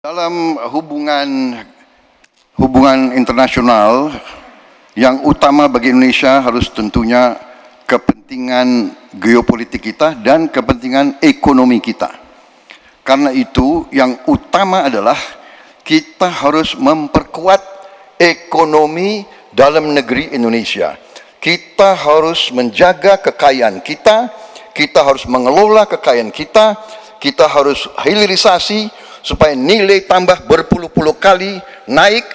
Dalam hubungan internasional, yang utama bagi Indonesia harus tentunya kepentingan geopolitik kita dan kepentingan ekonomi kita. Karena itu yang utama adalah kita harus memperkuat ekonomi dalam negeri Indonesia. Kita harus menjaga kekayaan kita harus mengelola kekayaan kita harus hilirisasi supaya nilai tambah berpuluh-puluh kali naik.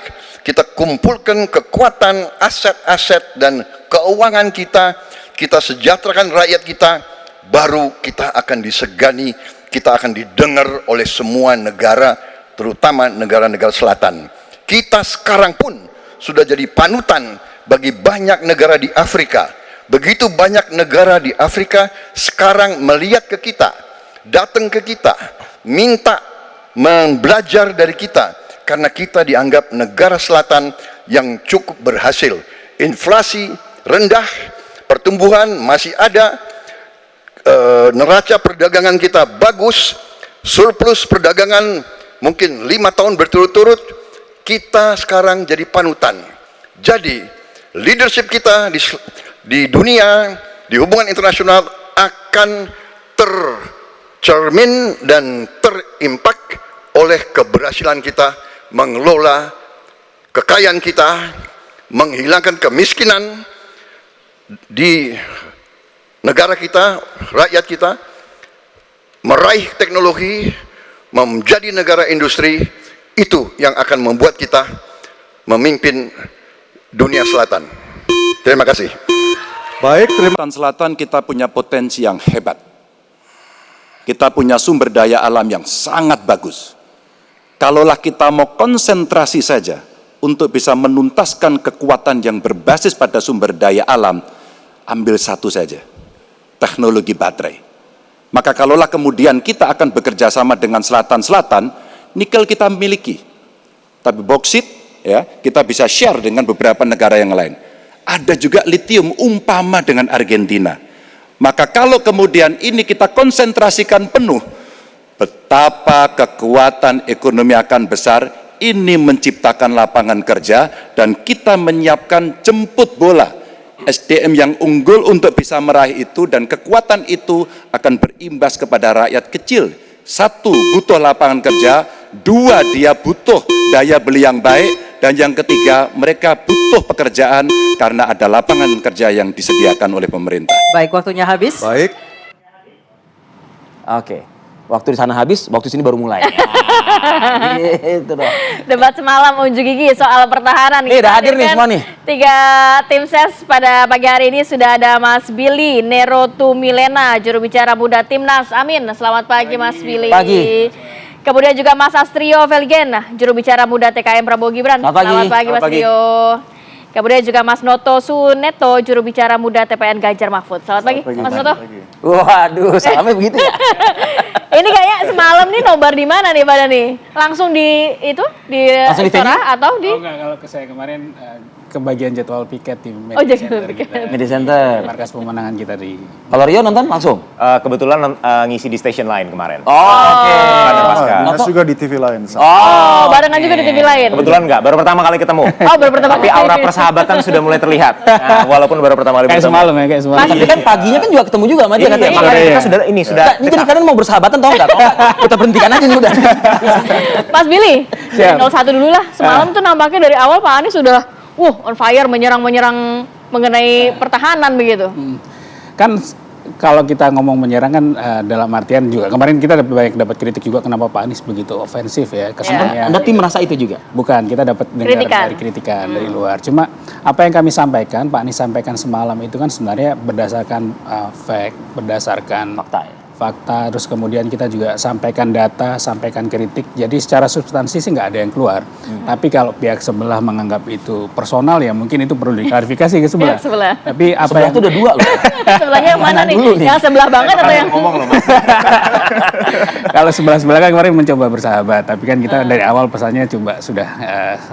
Kita kumpulkan kekuatan aset-aset dan keuangan kita sejahterakan rakyat kita, baru kita akan disegani, kita akan didengar oleh semua negara, terutama negara-negara selatan. Kita sekarang pun sudah jadi panutan bagi banyak negara di Afrika. Begitu banyak negara di Afrika sekarang melihat ke kita, datang ke kita, minta belajar dari kita, karena kita dianggap negara selatan yang cukup berhasil. Inflasi rendah, pertumbuhan masih ada, neraca perdagangan kita bagus, surplus perdagangan mungkin 5 tahun berturut-turut. Kita sekarang jadi panutan. Jadi leadership kita di dunia, di hubungan internasional akan tercermin dan terimpak oleh keberhasilan kita mengelola kekayaan kita, menghilangkan kemiskinan di negara kita, rakyat kita, meraih teknologi, menjadi negara industri. Itu yang akan membuat kita memimpin dunia selatan. Terima kasih. Baik, selatan kita punya potensi yang hebat. Kita punya sumber daya alam yang sangat bagus. Kalaulah kita mau konsentrasi saja untuk bisa menuntaskan kekuatan yang berbasis pada sumber daya alam, ambil satu saja, teknologi baterai. Maka kalaulah kemudian kita akan bekerja sama dengan selatan-selatan, nikel kita miliki. Tapi boksit, ya, kita bisa share dengan beberapa negara yang lain. Ada juga litium umpama dengan Argentina. Maka kalau kemudian ini kita konsentrasikan penuh, betapa kekuatan ekonomi akan besar. Ini menciptakan lapangan kerja dan kita menyiapkan jemput bola SDM yang unggul untuk bisa meraih itu, dan kekuatan itu akan berimbas kepada rakyat kecil. 1, butuh lapangan kerja. 2, dia butuh daya beli yang baik. Dan yang ketiga, mereka butuh pekerjaan karena ada lapangan kerja yang disediakan oleh pemerintah. Baik, waktunya habis. Baik. Oke. Waktu di sana habis, waktu sini baru mulai. Gitu dong. Debat semalam unjuk gigi soal pertahanan. Nih, udah hadir nih semua nih. 3 tim ses pada pagi hari ini sudah ada Mas Billy Nero Tumilena, juru bicara muda Timnas. Amin. Selamat pagi Mas Billy. Pagi. Kemudian juga Mas Astrio Velgen, juru bicara muda TKM Prabowo Gibran. Selamat pagi Mas Astrio. Kemudian juga Mas Noto Suneto, juru bicara muda TPN Ganjar Mahfud. Selamat pagi Mas Noto. Waduh, salamnya begitu ya. Ini kayaknya semalam nih nobar di mana nih pada nih? Langsung di itu di Istora atau di? Oh enggak, kalau ke saya kemarin kebagian jadwal piket di Media Center. Media Center. Markas pemenangan kita di. Kalau Rio nonton langsung? Kebetulan ngisi di stasiun lain kemarin. Oke. Dinas juga di TV lain. Oh, barengan juga di TV lain. Kebetulan enggak, baru pertama kali ketemu. Oh, baru pertama Tapi kali. aura persahabatan sudah mulai terlihat. Nah, walaupun baru pertama kali Kayak bertemu. semalam ya, kayak semalam. Tapi kan paginya kan juga ketemu juga sama dia Iya, katanya. makanya Iya. kita sudah Ini jadi kalian mau bersahabatan tau nggak? Kita berhentikan aja nih udah. Mas Billy, Siap. 01 dulu lah. Semalam tuh nampaknya dari awal Pak Anies sudah on fire, menyerang mengenai pertahanan begitu. Kan kalau kita ngomong menyerang kan dalam artian juga kemarin kita banyak dapat kritik juga kenapa Pak Anies begitu ofensif ya kesannya. Anda tim merasa itu juga? Bukan, kita dapat dengar dari kritikan dari luar. Cuma apa yang kami sampaikan, Pak Anies sampaikan semalam itu kan sebenarnya berdasarkan berdasarkan fakta, terus kemudian kita juga sampaikan data, sampaikan kritik. Jadi secara substansi sih nggak ada yang keluar. Tapi kalau pihak sebelah menganggap itu personal ya mungkin itu perlu diklarifikasi ke sebelah. Sebelah. Tapi apa Sebelah yang itu udah 2 loh. Sebelahnya yang mana nih? Yang sebelah banget atau yang ngomong loh, Mas. kalau sebelah kan kemarin mencoba bersahabat, tapi kan kita dari awal pesannya coba sudah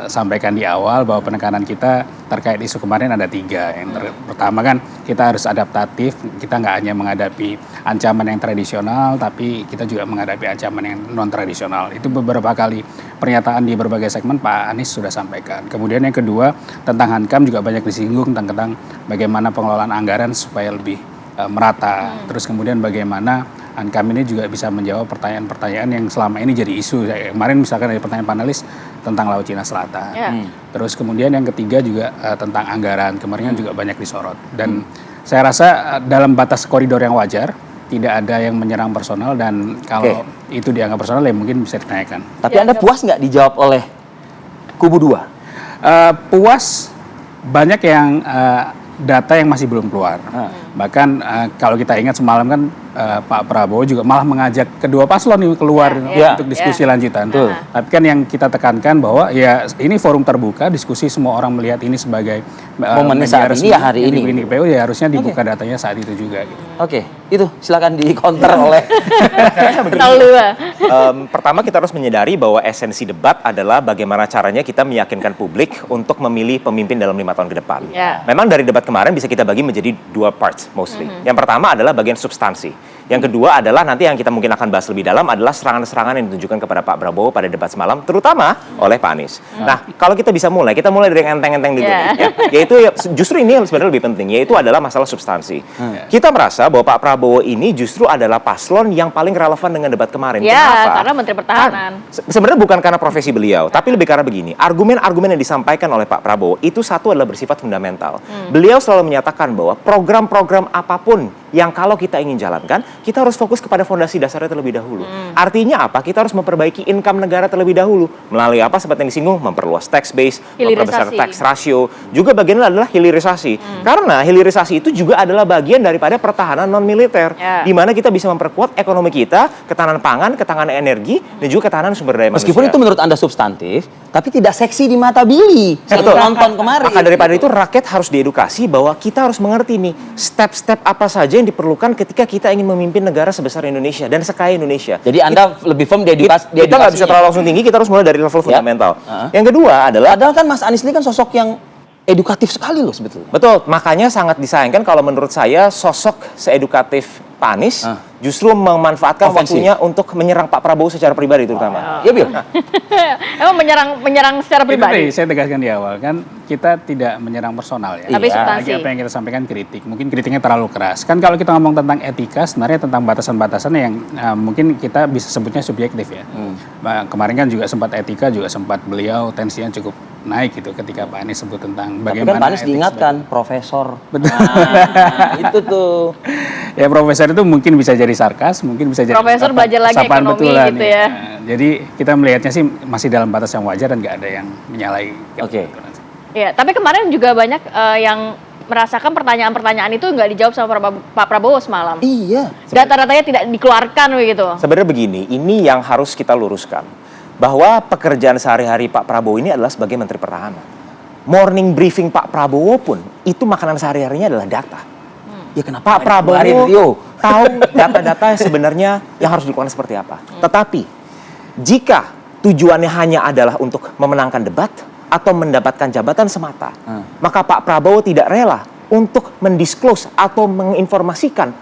sampaikan di awal bahwa penekanan kita terkait isu kemarin ada 3. Yang pertama kan kita harus adaptatif, kita nggak hanya menghadapi ancaman yang tradisional, tapi kita juga menghadapi ancaman yang non-tradisional. Itu beberapa kali pernyataan di berbagai segmen Pak Anies sudah sampaikan. Kemudian yang kedua, tentang Hankam juga banyak disinggung tentang bagaimana pengelolaan anggaran supaya lebih merata. Terus kemudian bagaimana Hankam ini juga bisa menjawab pertanyaan-pertanyaan yang selama ini jadi isu. Kemarin misalkan dari pertanyaan panelis tentang Laut Cina Selatan. Terus kemudian yang ketiga juga tentang anggaran. Kemarin kan juga banyak disorot. Dan saya rasa dalam batas koridor yang wajar, tidak ada yang menyerang personal, dan kalau itu dianggap personal ya mungkin bisa ditanyakan. Tapi Anda puas nggak dijawab oleh kubu 2? Puas, banyak yang data yang masih belum keluar. Bahkan kalau kita ingat semalam kan Pak Prabowo juga malah mengajak kedua paslon ini keluar untuk diskusi lanjutan. Tapi kan yang kita tekankan bahwa ya ini forum terbuka, diskusi, semua orang melihat ini sebagai momennya saat ini ya, hari ini. Di KPU ya harusnya dibuka datanya saat itu juga. Gitu. Oke, itu silakan di-counter oleh Pertama kita harus menyadari bahwa esensi debat adalah bagaimana caranya kita meyakinkan publik untuk memilih pemimpin dalam 5 tahun ke depan. Memang dari debat kemarin bisa kita bagi menjadi 2 parts mostly. Yang pertama adalah bagian substansi. Yang kedua adalah nanti yang kita mungkin akan bahas lebih dalam adalah serangan-serangan yang ditunjukkan kepada Pak Prabowo pada debat semalam, terutama oleh Pak Anies. Nah, kalau kita bisa mulai, kita mulai dari yang enteng-enteng dulu. Yaitu justru ini yang sebenarnya lebih penting, yaitu adalah masalah substansi. Kita merasa bahwa Pak Prabowo ini justru adalah paslon yang paling relevan dengan debat kemarin. Kenapa? Karena Menteri Pertahanan. Sebenarnya bukan karena profesi beliau, tapi lebih karena begini. Argumen-argumen yang disampaikan oleh Pak Prabowo itu satu adalah bersifat fundamental. Beliau selalu menyatakan bahwa program-program apapun yang kalau kita ingin jalankan, kita harus fokus kepada fondasi dasarnya terlebih dahulu. Artinya apa? Kita harus memperbaiki income negara terlebih dahulu. Melalui apa? Seperti yang disinggung, memperluas tax base, memperbesar tax ratio. Juga bagiannya adalah hilirisasi. Karena hilirisasi itu juga adalah bagian daripada pertahanan non-militer. Di mana kita bisa memperkuat ekonomi kita, ketahanan pangan, ketahanan energi, dan juga ketahanan sumber daya manusia. Meskipun itu menurut Anda substantif, tapi tidak seksi di mata Billy. Saya nonton kemarin. Maka daripada itu rakyat harus diedukasi bahwa kita harus mengerti nih step-step apa saja yang diperlukan ketika kita ingin memimpin negara sebesar Indonesia dan sekaya Indonesia. Jadi Anda lebih firm di edukasi. Kita nggak bisa terlalu langsung tinggi, kita harus mulai dari level fundamental. Yang kedua adalah, padahal kan Mas Anies ini kan sosok yang edukatif sekali loh sebetulnya. betul, makanya sangat disayangkan kalau menurut saya sosok seedukatif Pak Anies justru memanfaatkan waktunya untuk menyerang Pak Prabowo secara pribadi terutama. Iya, Bil. Emang menyerang secara pribadi? Saya tegaskan di awal kan kita tidak menyerang personal ya. Tapi substansi. Apa yang kita sampaikan kritik, mungkin kritiknya terlalu keras. Kan kalau kita ngomong tentang etika, sebenarnya tentang batasan-batasan yang mungkin kita bisa sebutnya subjektif ya. Kemarin kan juga sempat etika, juga sempat beliau tensinya cukup naik gitu ketika Pak Anies sebut tentang bagaimana. Tapi kan Pak Anies diingatkan, profesor. Betul. Itu tuh. Ya profesor itu mungkin bisa jadi sarkas, mungkin bisa jadi Profesor belajar lagi sapaan ekonomi betulan, gitu ya. Jadi kita melihatnya sih masih dalam batas yang wajar dan nggak ada yang menyalahi. Oke. Ya, tapi kemarin juga banyak yang merasakan pertanyaan-pertanyaan itu nggak dijawab sama Pak Prabowo semalam. Iya. Data-datanya tidak dikeluarkan begitu. Sebenarnya begini, ini yang harus kita luruskan. Bahwa pekerjaan sehari-hari Pak Prabowo ini adalah sebagai Menteri Pertahanan. Morning briefing Pak Prabowo pun, itu makanan sehari-harinya adalah data. Ya kenapa Pak Prabowo tahu data-data sebenarnya yang harus dilakukan seperti apa. Tetapi, jika tujuannya hanya adalah untuk memenangkan debat atau mendapatkan jabatan semata, maka Pak Prabowo tidak rela untuk mendisclose atau menginformasikan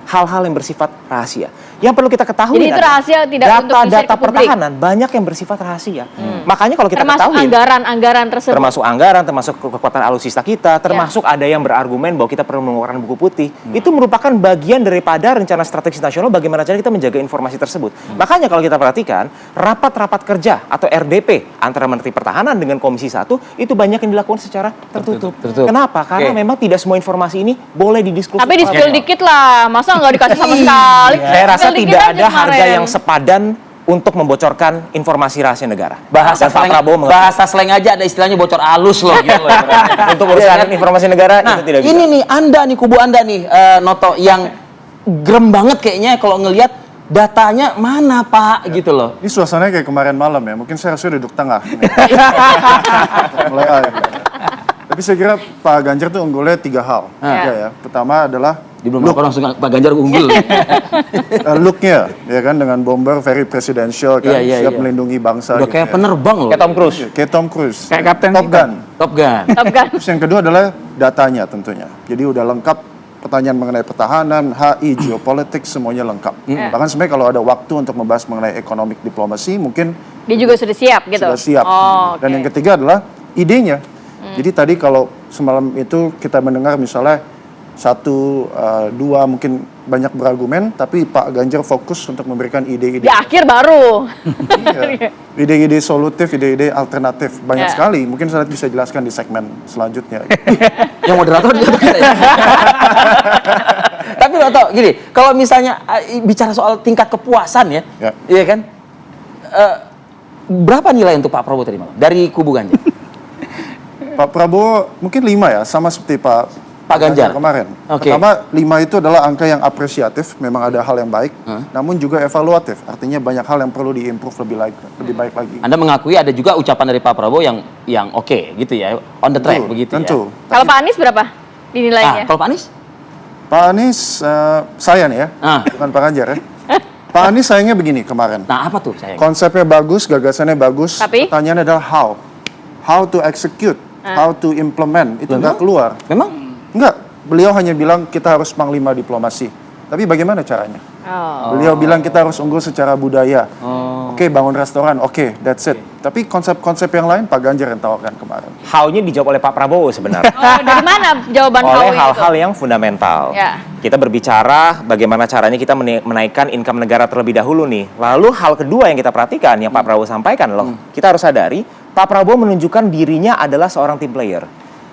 hal-hal yang bersifat rahasia. Yang perlu kita ketahui Jadi itu rahasia tidak untuk di-share data ke publik. pertahanan banyak yang bersifat rahasia. Makanya kalau kita Termasuk ketahui anggaran tersebut. termasuk anggaran, termasuk kekuatan alutsista kita, termasuk ada yang berargumen bahwa kita perlu mengeluarkan buku putih. Itu merupakan bagian daripada rencana strategis nasional bagaimana cara kita menjaga informasi tersebut. Makanya kalau kita perhatikan, rapat-rapat kerja atau RDP antara Menteri Pertahanan dengan Komisi 1 itu banyak yang dilakukan secara tertutup. Kenapa? Karena memang tidak semua informasi ini boleh didiskusi. Tapi di-spill dikit lah, masa nggak dikasih sama sekali? Saya rasa Spill dikit tidak aja ada harga kemarin. yang sepadan untuk membocorkan informasi rahasia negara. Bahasa Dan Pak slang, Prabowo mengerti. bahasa slang aja ada istilahnya bocor halus loh gitu loh. Untuk urusan informasi negara Nah, itu tidak bisa. ini nih Anda nih kubu Anda nih Noto yang gerem banget kayaknya kalau ngelihat datanya mana Pak gitu loh. Ini suasananya kayak kemarin malam ya. Mungkin saya harusnya duduk tengah. Mulai aja. Tapi saya kira Pak Ganjar tuh unggulnya 3 hal. Ya. Pertama adalah Di belum apa langsung Pak Ganjar unggul. looknya, ya kan, dengan bomber very presidential kan, Iya, siap iya. melindungi bangsa. Udah gitu kayak ya. penerbang loh. Kayak Tom Cruise. Kayak Tom Cruise. Kayak Kapten Top kita. Gun. Top Gun. Top Gun. Terus yang kedua adalah datanya tentunya. Jadi udah lengkap pertanyaan mengenai pertahanan, HI, geopolitik, semuanya lengkap. Bahkan sebenarnya kalau ada waktu untuk membahas mengenai economic diplomasi, mungkin Dia juga sudah siap gitu? sudah siap. Oh, Dan oke. yang ketiga adalah idenya. Jadi tadi kalau semalam itu kita mendengar misalnya 1, 2 mungkin banyak berargumen, tapi Pak Ganjar fokus untuk memberikan ide-ide. Di akhir baru. Iya. Ide-ide solutif, ide-ide alternatif. Banyak Ya. sekali. Mungkin saya bisa jelaskan di segmen selanjutnya. Yang moderator juga tuh kita ya. Tapi Toto, gini, kalau misalnya bicara soal tingkat kepuasan ya, Ya. iya kan? Berapa nilai untuk Pak Prabowo tadi malam dari kubu Ganjar? Pak Prabowo mungkin 5 ya, sama seperti Pak Ganjar kemarin. Oke. Pertama, 5 itu adalah angka yang apresiatif, memang ada hal yang baik, namun juga evaluatif. Artinya banyak hal yang perlu diimprove lebih baik lagi. Anda mengakui ada juga ucapan dari Pak Prabowo yang oke gitu ya, on the track Tentu, begitu tentu. ya. Kalau Pak Anies berapa dinilainya? Kalau Pak Anies? Pak Anies, saya nih ya, bukan Pak Ganjar ya. Pak Anies sayangnya begini kemarin. Nah, apa tuh saya? Konsepnya bagus, gagasannya bagus, Tapi? pertanyaannya adalah how. How to execute, how to implement, itu nggak keluar. Memang Enggak, beliau hanya bilang kita harus panglima diplomasi. Tapi bagaimana caranya? Oh. Beliau bilang kita harus unggul secara budaya. Oke, bangun restoran, oke, that's it. Tapi konsep-konsep yang lain Pak Ganjar yang tawarkan kemarin. How-nya dijawab oleh Pak Prabowo sebenarnya. Oh, dari mana jawaban Oleh Howie itu? hal-hal yang fundamental. Ya. Kita berbicara bagaimana caranya kita menaikkan income negara terlebih dahulu nih. Lalu hal kedua yang kita perhatikan, yang Pak Prabowo sampaikan loh, kita harus sadari, Pak Prabowo menunjukkan dirinya adalah seorang team player.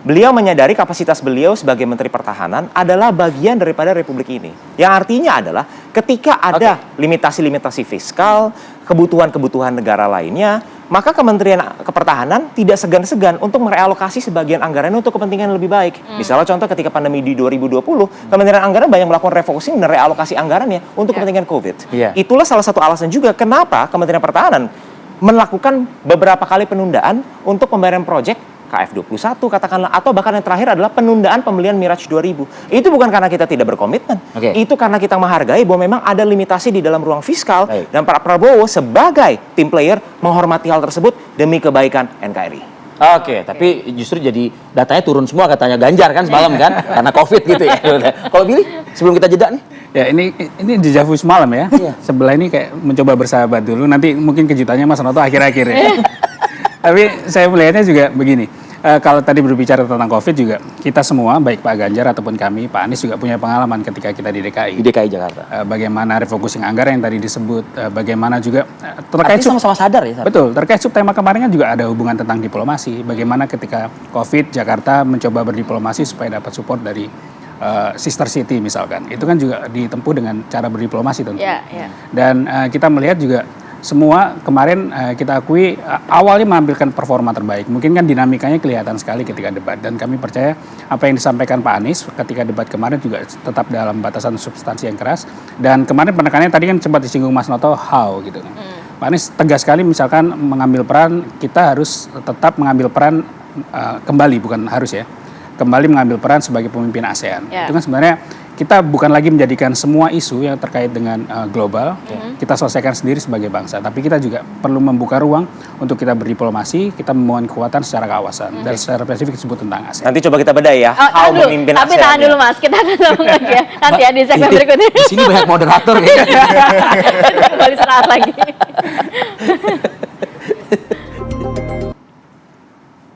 Beliau menyadari kapasitas beliau sebagai Menteri Pertahanan adalah bagian daripada Republik ini. Yang artinya adalah ketika ada limitasi-limitasi fiskal, kebutuhan-kebutuhan negara lainnya, maka Kementerian Pertahanan tidak segan-segan untuk merealokasi sebagian anggaran untuk kepentingan yang lebih baik. Misalnya contoh ketika pandemi di 2020, Kementerian Anggaran banyak melakukan refocusing dan realokasi anggarannya untuk kepentingan COVID. Iya. Itulah salah satu alasan juga kenapa Kementerian Pertahanan melakukan beberapa kali penundaan untuk pembayaran proyek KF21 katakanlah, atau bahkan yang terakhir adalah penundaan pembelian Mirage 2000. Itu bukan karena kita tidak berkomitmen. Oke. Itu karena kita menghargai bahwa memang ada limitasi di dalam ruang fiskal. Baik. Dan Pak Prabowo sebagai tim player menghormati hal tersebut demi kebaikan NKRI. Oke, tapi justru jadi datanya turun semua katanya Ganjar kan semalam kan karena Covid gitu ya. Kalau Billy, sebelum kita jeda nih. Ya ini dejavu semalam ya. Sebelah ini kayak mencoba bersahabat dulu. Nanti mungkin kejutannya Mas Noto akhir-akhir ya. Tapi saya melihatnya juga begini. Kalau tadi berbicara tentang COVID juga, kita semua, baik Pak Ganjar ataupun kami, Pak Anies juga punya pengalaman ketika kita di DKI. Di DKI Jakarta. Bagaimana refocusing anggaran yang tadi disebut, bagaimana juga terkait Artinya sama-sama sadar ya. Betul, terkait subtema kemarin kan juga ada hubungan tentang diplomasi. Bagaimana ketika COVID, Jakarta mencoba berdiplomasi supaya dapat support dari sister city misalkan. Itu kan juga ditempuh dengan cara berdiplomasi tentu. Ya, ya. Dan kita melihat juga semua kemarin kita akui awalnya menampilkan performa terbaik. Mungkin kan dinamikanya kelihatan sekali ketika debat. Dan kami percaya apa yang disampaikan Pak Anies ketika debat kemarin juga tetap dalam batasan substansi yang keras. Dan kemarin penekanannya tadi kan sempat disinggung Mas Noto, how gitu kan. Pak Anies tegas sekali misalkan mengambil peran, kita harus tetap mengambil peran kembali, bukan harus ya. Kembali mengambil peran sebagai pemimpin ASEAN. Ya. Itu kan sebenarnya kita bukan lagi menjadikan semua isu yang terkait dengan global, kita selesaikan sendiri sebagai bangsa. Tapi kita juga perlu membuka ruang untuk kita berdiplomasi, kita membangun kekuatan secara kawasan. Dan secara spesifik disebut tentang ASEAN. Nanti coba kita bedah ya, how Aduh, memimpin tapi ASEAN tahan ya. dulu Mas, kita akan ngomong lagi ya. Nanti ya di segmen berikutnya. Di sini banyak moderator ya. Kembali sesaat lagi.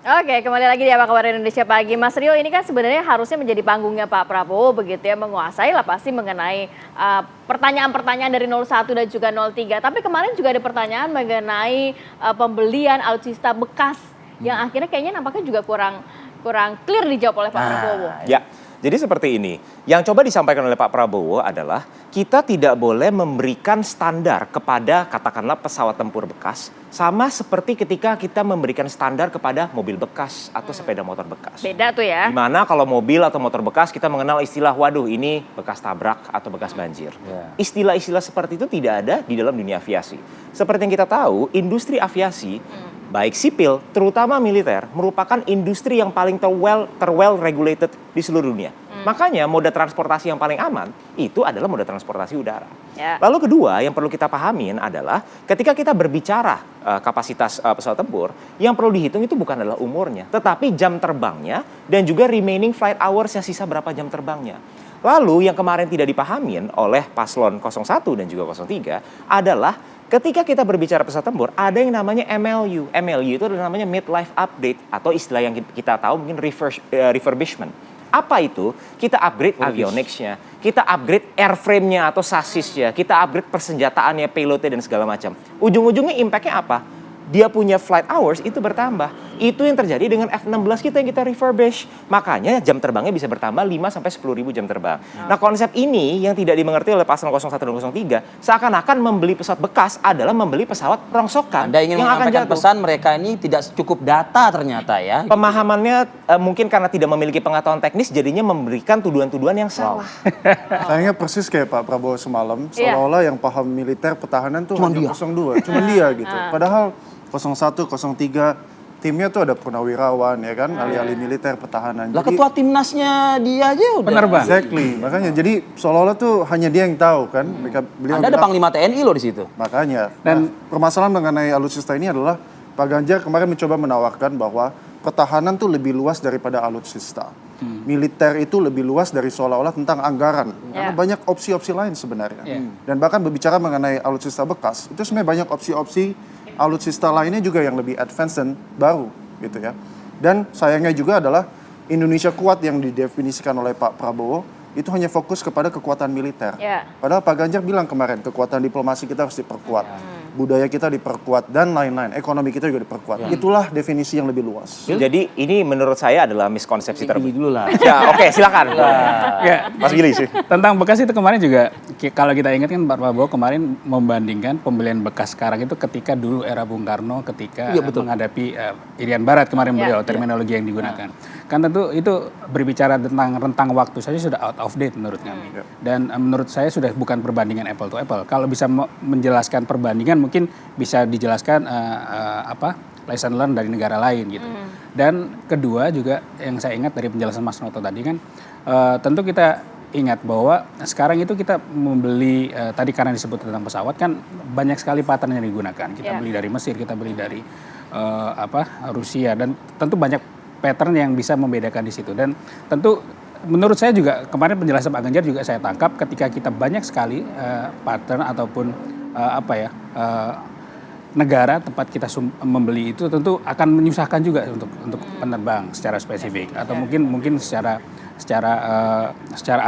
Oke, kembali lagi di Apa Kabar Indonesia Pagi. Mas Rio, ini kan sebenarnya harusnya menjadi panggungnya Pak Prabowo begitu ya, menguasai lah pasti mengenai pertanyaan-pertanyaan dari 01 dan juga 03. Tapi kemarin juga ada pertanyaan mengenai pembelian alutsista bekas yang akhirnya kayaknya nampaknya juga kurang clear dijawab oleh Pak Prabowo. Ya, jadi seperti ini. Yang coba disampaikan oleh Pak Prabowo adalah kita tidak boleh memberikan standar kepada katakanlah pesawat tempur bekas sama seperti ketika kita memberikan standar kepada mobil bekas atau sepeda motor bekas. Beda tuh ya. Dimana kalau mobil atau motor bekas kita mengenal istilah waduh ini bekas tabrak atau bekas banjir. Istilah-istilah seperti itu tidak ada di dalam dunia aviasi. Seperti yang kita tahu, industri aviasi baik sipil, terutama militer, merupakan industri yang paling terwell regulated di seluruh dunia. Makanya moda transportasi yang paling aman itu adalah moda transportasi udara. Ya. Lalu kedua yang perlu kita pahamin adalah ketika kita berbicara kapasitas pesawat tempur, yang perlu dihitung itu bukan adalah umurnya, tetapi jam terbangnya dan juga remaining flight hours yang sisa berapa jam terbangnya. Lalu yang kemarin tidak dipahamin oleh paslon 01 dan juga 03 adalah ketika kita berbicara pesawat tempur, ada yang namanya MLU. MLU itu adalah namanya midlife update atau istilah yang kita tahu mungkin refurbishment. Apa itu? Kita upgrade avionics-nya, kita upgrade airframe-nya atau sasis-nya, kita upgrade persenjataannya, payload-nya dan segala macam. Ujung-ujungnya impact-nya apa? Dia punya flight hours itu bertambah. Itu yang terjadi dengan F-16 kita yang kita refurbish. Makanya jam terbangnya bisa bertambah 5 sampai 10.000 jam terbang. Nah, konsep ini yang tidak dimengerti oleh paslon 01 dan 03, seakan-akan membeli pesawat bekas adalah membeli pesawat rongsokan Anda ingin yang akan menyampaikan jatuh. pesan mereka ini tidak cukup data ternyata ya. Pemahamannya mungkin karena tidak memiliki pengetahuan teknis jadinya memberikan tuduhan-tuduhan yang salah. Sayangnya persis kayak Pak Prabowo semalam, Iya. seolah-olah yang paham militer pertahanan tuh Cuma hanya dia. 02, cuma dia gitu. Padahal 01, 03 timnya tuh ada purnawirawan ya kan, ahli-ahli militer pertahanan. Lah ketua timnasnya dia aja udah. Penerbang. Exactly, makanya jadi seolah-olah tuh hanya dia yang tahu kan. Beliau Anda ada bilang- Panglima TNI loh di situ. Makanya. Dan- Permasalahan mengenai alutsista ini adalah Pak Ganjar kemarin mencoba menawarkan bahwa pertahanan tuh lebih luas daripada alutsista. Militer itu lebih luas dari seolah-olah tentang anggaran. Karena Ya. banyak opsi-opsi lain sebenarnya. Dan bahkan berbicara mengenai alutsista bekas, itu sebenarnya banyak opsi-opsi alutsista lainnya juga yang lebih advance dan baru gitu ya. Dan sayangnya juga adalah Indonesia kuat yang didefinisikan oleh Pak Prabowo itu hanya fokus kepada kekuatan militer. Ya. Padahal Pak Ganjar bilang kemarin kekuatan diplomasi kita harus diperkuat, budaya kita diperkuat dan lain-lain, ekonomi kita juga diperkuat. Itulah definisi yang lebih luas. Jadi ini menurut saya adalah miskonsepsi Pilih terbesar. dulu lah. Ya, oke, silakan. Ya, Mas Billy sih. tentang bekas itu kemarin juga kalau kita ingat kan Pak Prabowo kemarin membandingkan pembelian bekas sekarang itu ketika dulu era Bung Karno ketika menghadapi Irian Barat kemarin beliau terminologi yang digunakan. Kan tentu itu berbicara tentang rentang waktu saja sudah out of date menurut kami. Dan menurut saya sudah bukan perbandingan apple to apple. Kalau bisa menjelaskan perbandingan mungkin bisa dijelaskan lesson learn dari negara lain gitu. Dan kedua juga yang saya ingat dari penjelasan Mas Noto tadi kan tentu kita ingat bahwa sekarang itu kita membeli tadi karena disebut tentang pesawat kan banyak sekali pattern yang digunakan. Kita beli dari Mesir, kita beli dari Rusia dan tentu banyak pattern yang bisa membedakan di situ. Dan tentu menurut saya juga kemarin penjelasan Pak Ganjar juga saya tangkap ketika kita banyak sekali pattern ataupun negara tempat kita membeli itu tentu akan menyusahkan juga untuk penerbang secara spesifik atau mungkin secara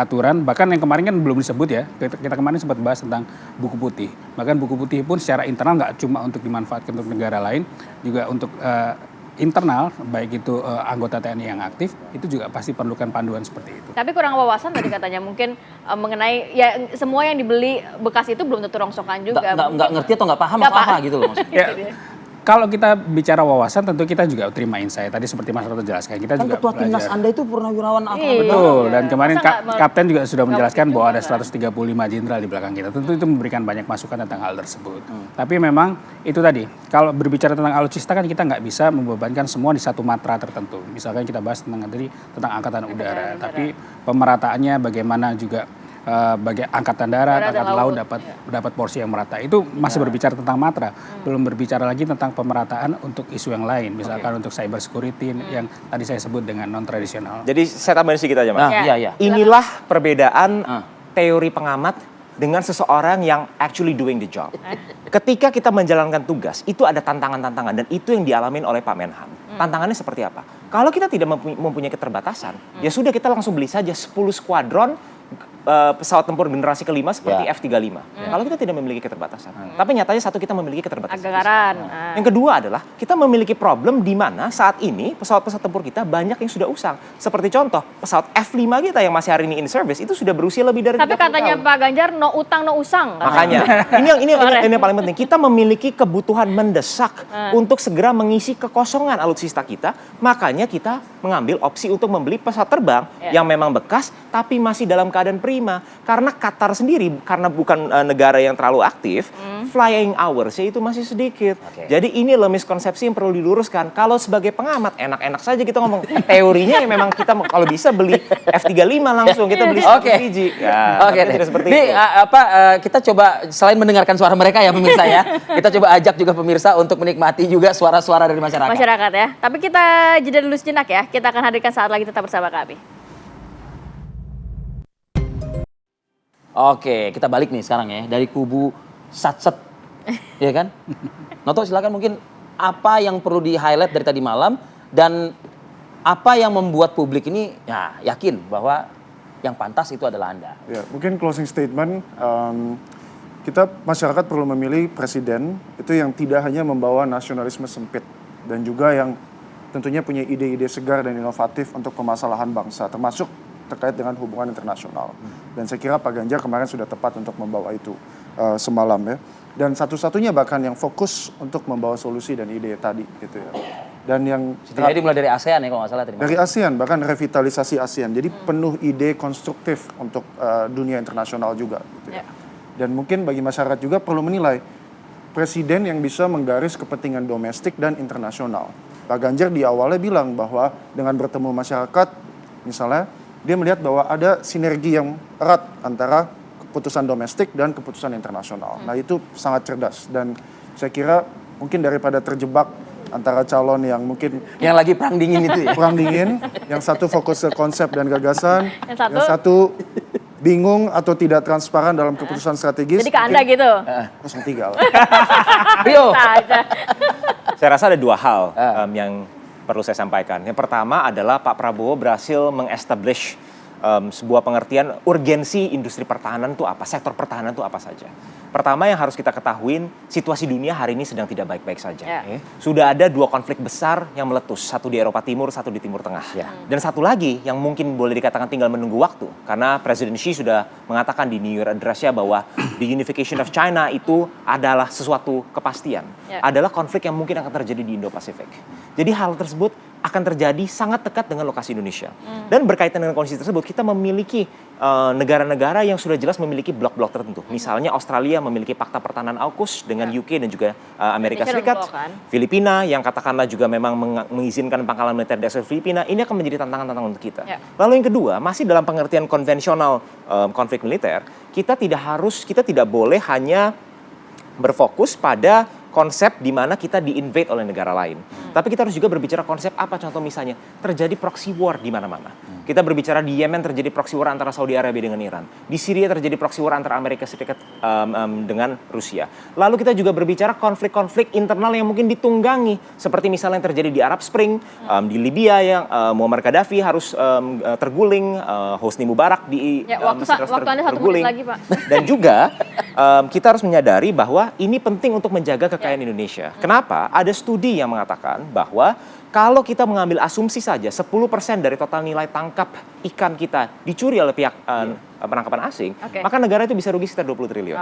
aturan, bahkan yang kemarin kan belum disebut ya, kita kemarin sempat bahas tentang buku putih, bahkan buku putih pun secara internal nggak cuma untuk dimanfaatkan untuk negara lain, juga untuk internal, baik itu anggota TNI yang aktif, itu juga pasti perlukan panduan seperti itu. Tapi kurang wawasan tadi katanya mungkin mengenai ya semua yang dibeli bekas itu belum tentu rongsokan juga. Nggak ngerti atau nggak paham Nggak atau apa paham. gitu loh maksudnya. Ya, kalau kita bicara wawasan, tentu kita juga terima insight. Tadi seperti Mas Roto jelaskan, kita Kan juga ketua timnas belajar. Anda itu purnawirawan apa? Iya. Betul, dan Iya. kemarin Masa nggak Kapten juga sudah menjelaskan begitu bahwa ada juga? 135 jenderal di belakang kita. Tentu itu memberikan banyak masukan tentang hal tersebut. Tapi memang itu tadi, kalau berbicara tentang alutsista kan kita nggak bisa membebankan semua di satu matra tertentu. Misalkan kita bahas tentang tadi tentang angkatan udara, tapi pemerataannya bagaimana juga bagi angkatan darat, Darat dan angkatan laut laut. dapat porsi yang merata. Itu masih berbicara tentang matra, belum berbicara lagi tentang pemerataan untuk isu yang lain, misalkan untuk cyber security yang tadi saya sebut dengan non tradisional. Jadi saya tambahin sedikit aja, Mas. Nah, iya. Inilah perbedaan teori pengamat dengan seseorang yang actually doing the job. Ketika kita menjalankan tugas, itu ada tantangan-tantangan dan itu yang dialamin oleh Pak Menhan. Tantangannya seperti apa? Kalau kita tidak mempunyai keterbatasan, ya sudah kita langsung beli saja 10 skuadron pesawat tempur generasi kelima seperti F-35. Kalau kita tidak memiliki keterbatasan. Tapi nyatanya satu kita memiliki keterbatasan. Anggaran. Yang kedua adalah kita memiliki problem di mana saat ini pesawat-pesawat tempur kita banyak yang sudah usang. Seperti contoh pesawat F-5 kita yang masih hari ini in service itu sudah berusia lebih dari Tapi 30 katanya tahun. Pak Ganjar no utang no usang. Makanya ini yang paling penting. Kita memiliki kebutuhan mendesak untuk segera mengisi kekosongan alutsista kita. Makanya kita mengambil opsi untuk membeli pesawat terbang yang memang bekas tapi masih dalam keadaan prima. Karena Qatar sendiri karena bukan negara yang terlalu aktif, flying hours-nya itu masih sedikit. Jadi ini loh miskonsepsi yang perlu diluruskan. Kalau sebagai pengamat enak-enak saja kita ngomong teorinya ya memang kita kalau bisa beli F-35 langsung kita beli 100 biji. Ya, Oke, tapi tidak seperti ini itu. kita coba selain mendengarkan suara mereka ya pemirsa ya, kita coba ajak juga pemirsa untuk menikmati juga suara-suara dari masyarakat. Masyarakat ya. Tapi kita jeda dulu sejenak ya. Kita akan hadirkan saat lagi tetap bersama kami. Oke, kita balik nih sekarang ya dari kubu Satset, ya kan? Noto silakan mungkin apa yang perlu di-highlight dari tadi malam dan apa yang membuat publik ini ya yakin bahwa yang pantas itu adalah Anda. Ya, mungkin closing statement, kita masyarakat perlu memilih presiden itu yang tidak hanya membawa nasionalisme sempit dan juga yang tentunya punya ide-ide segar dan inovatif untuk permasalahan bangsa, termasuk terkait dengan hubungan internasional. Dan saya kira Pak Ganjar kemarin sudah tepat untuk membawa itu semalam ya. Dan satu-satunya bahkan yang fokus untuk membawa solusi dan ide tadi gitu ya. Dan yang Jadi mulai dari ASEAN ya kalau nggak salah tadi. dari ASEAN, bahkan revitalisasi ASEAN. Jadi penuh ide konstruktif untuk dunia internasional juga gitu ya. Dan mungkin bagi masyarakat juga perlu menilai presiden yang bisa menggaris kepentingan domestik dan internasional. Pak Ganjar di awalnya bilang bahwa dengan bertemu masyarakat, misalnya, dia melihat bahwa ada sinergi yang erat antara keputusan domestik dan keputusan internasional. Nah itu sangat cerdas dan saya kira mungkin daripada terjebak antara calon yang mungkin Yang lagi perang dingin itu ya. perang dingin, yang satu fokus ke konsep dan gagasan, Yang yang satu bingung atau tidak transparan dalam keputusan strategis. Jadi ke Anda gitu. 03 lah. Rio. Saja. Saya rasa ada dua hal yang perlu saya sampaikan. Yang pertama adalah Pak Prabowo berhasil mengestablish sebuah pengertian urgensi industri pertahanan itu apa, sektor pertahanan itu apa saja. Pertama yang harus kita ketahuin, situasi dunia hari ini sedang tidak baik-baik saja. Sudah ada dua konflik besar yang meletus, satu di Eropa Timur, satu di Timur Tengah. Dan satu lagi yang mungkin boleh dikatakan tinggal menunggu waktu, karena Presiden Xi sudah mengatakan di New Year Address-nya bahwa the unification of China itu adalah sesuatu kepastian. Adalah konflik yang mungkin akan terjadi di Indo-Pasifik. Jadi hal tersebut akan terjadi sangat dekat dengan lokasi Indonesia. Dan berkaitan dengan kondisi tersebut, kita memiliki negara-negara yang sudah jelas memiliki blok-blok tertentu. Misalnya Australia memiliki Pakta Pertahanan AUKUS dengan UK dan juga Amerika Serikat. Filipina yang katakanlah juga memang mengizinkan pangkalan militer di Filipina. Ini akan menjadi tantangan-tantangan untuk kita. Lalu yang kedua, masih dalam pengertian konvensional konflik militer, kita tidak boleh hanya berfokus pada konsep di mana kita di-invade oleh negara lain. Tapi kita harus juga berbicara konsep apa, contoh misalnya, terjadi proxy war di mana-mana. Kita berbicara di Yemen terjadi proxy war antara Saudi Arabia dengan Iran. Di Syria terjadi proxy war antara Amerika Serikat dengan Rusia. Lalu kita juga berbicara konflik-konflik internal yang mungkin ditunggangi. Seperti misalnya yang terjadi di Arab Spring, di Libya yang Muammar Gaddafi harus terguling, Hosni Mubarak Waktu Anda 1 menit lagi, Pak. Dan juga kita harus menyadari bahwa ini penting untuk menjaga kekayaan Indonesia. Kenapa? Ada studi yang mengatakan bahwa kalau kita mengambil asumsi saja 10% dari total nilai tangkap ikan kita dicuri oleh pihak penangkapan asing, maka negara itu bisa rugi sekitar 20 triliun.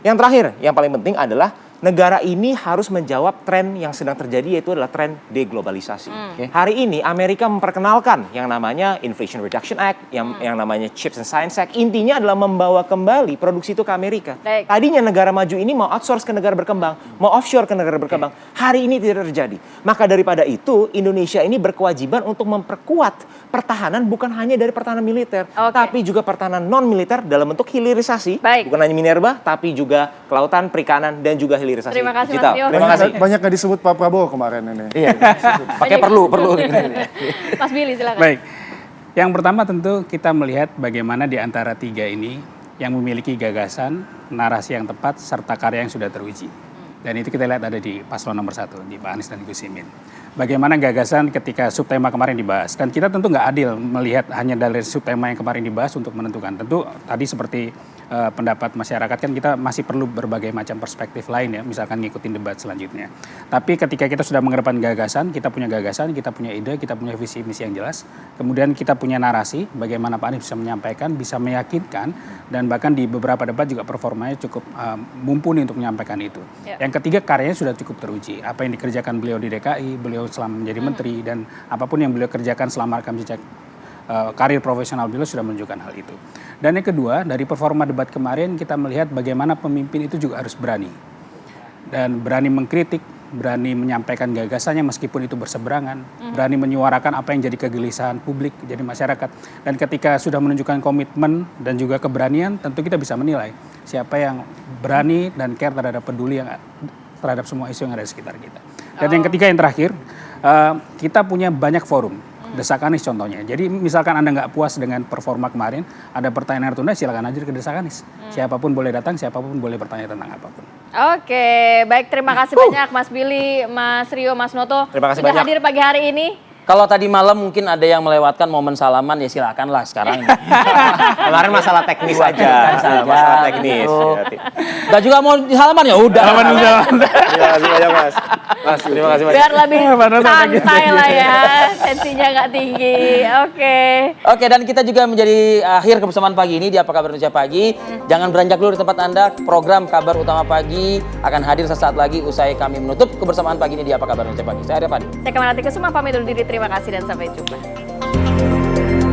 Yang terakhir, yang paling penting adalah negara ini harus menjawab tren yang sedang terjadi, yaitu adalah tren deglobalisasi. Hari ini Amerika memperkenalkan yang namanya Inflation Reduction Act, yang namanya Chips and Science Act. Intinya adalah membawa kembali produksi itu ke Amerika. Tadinya negara maju ini mau outsource ke negara berkembang, mau offshore ke negara berkembang. Hari ini tidak terjadi. Maka daripada itu, Indonesia ini berkewajiban untuk memperkuat pertahanan bukan hanya dari pertahanan militer, tapi juga pertahanan non-militer dalam bentuk hilirisasi. Bukan hanya minerba, tapi juga kelautan, perikanan, dan juga hilirisasi. Terima kasih, digital. Mas Rio. Terima kasih. Banyak nggak disebut Pak Prabowo kemarin ini. Iya. Pakai perlu. Mas Billy, silakan. Baik. Yang pertama tentu kita melihat bagaimana di antara tiga ini yang memiliki gagasan, narasi yang tepat, serta karya yang sudah teruji. Dan itu kita lihat ada di paslon nomor 1, di Pak Anies dan Gus Imin. Bagaimana gagasan ketika subtema kemarin dibahas. Dan kita tentu nggak adil melihat hanya dari subtema yang kemarin dibahas untuk menentukan. Tentu tadi seperti pendapat masyarakat kan kita masih perlu berbagai macam perspektif lain ya, misalkan ngikutin debat selanjutnya. Tapi ketika kita sudah mengedepan gagasan, kita punya ide, kita punya visi misi yang jelas, kemudian kita punya narasi, bagaimana Pak Anies bisa menyampaikan, bisa meyakinkan, dan bahkan di beberapa debat juga performanya cukup mumpuni untuk menyampaikan itu. Yang ketiga, karyanya sudah cukup teruji. Apa yang dikerjakan beliau di DKI, beliau selama menjadi menteri, dan apapun yang beliau kerjakan selama rekam jejak karir profesional beliau sudah menunjukkan hal itu. Dan yang kedua, dari performa debat kemarin kita melihat bagaimana pemimpin itu juga harus berani. Dan berani mengkritik, berani menyampaikan gagasannya meskipun itu berseberangan, berani menyuarakan apa yang jadi kegelisahan publik, jadi masyarakat. Dan ketika sudah menunjukkan komitmen dan juga keberanian, tentu kita bisa menilai siapa yang berani dan care terhadap peduli yang terhadap semua isu yang ada di sekitar kita. Dan yang ketiga, yang terakhir, kita punya banyak forum. Desakanis contohnya. Jadi misalkan Anda nggak puas dengan performa kemarin, ada pertanyaan yang tertunda, silakan aja ke Desakanis. Siapapun boleh datang, siapapun boleh bertanya tentang apapun. Oke, baik, terima kasih banyak Mas Billy, Mas Rio, Mas Noto. Terima kasih sudah banyak. hadir pagi hari ini. Kalau tadi malam mungkin ada yang melewatkan momen salaman, ya silakan lah sekarang. Kemarin masalah teknis Buat aja. kan saja. Masalah teknis. Gitu. Nggak juga mau salaman ya udah. Terima kasih banyak Mas. Mas, terima kasih banyak. Biar lebih santai lah ya, tensinya nggak tinggi. Oke. Oke, dan kita juga menjadi akhir kebersamaan pagi ini di Apa Kabar Indonesia Pagi. Jangan beranjak dulu di tempat Anda. Program Kabar Utama Pagi akan hadir sesaat lagi usai kami menutup kebersamaan pagi ini di Apa Kabar Indonesia Pagi. Saya Arya Fadi. Saya Kamarati Kusuma pamit undur diri. Terima kasih dan sampai jumpa.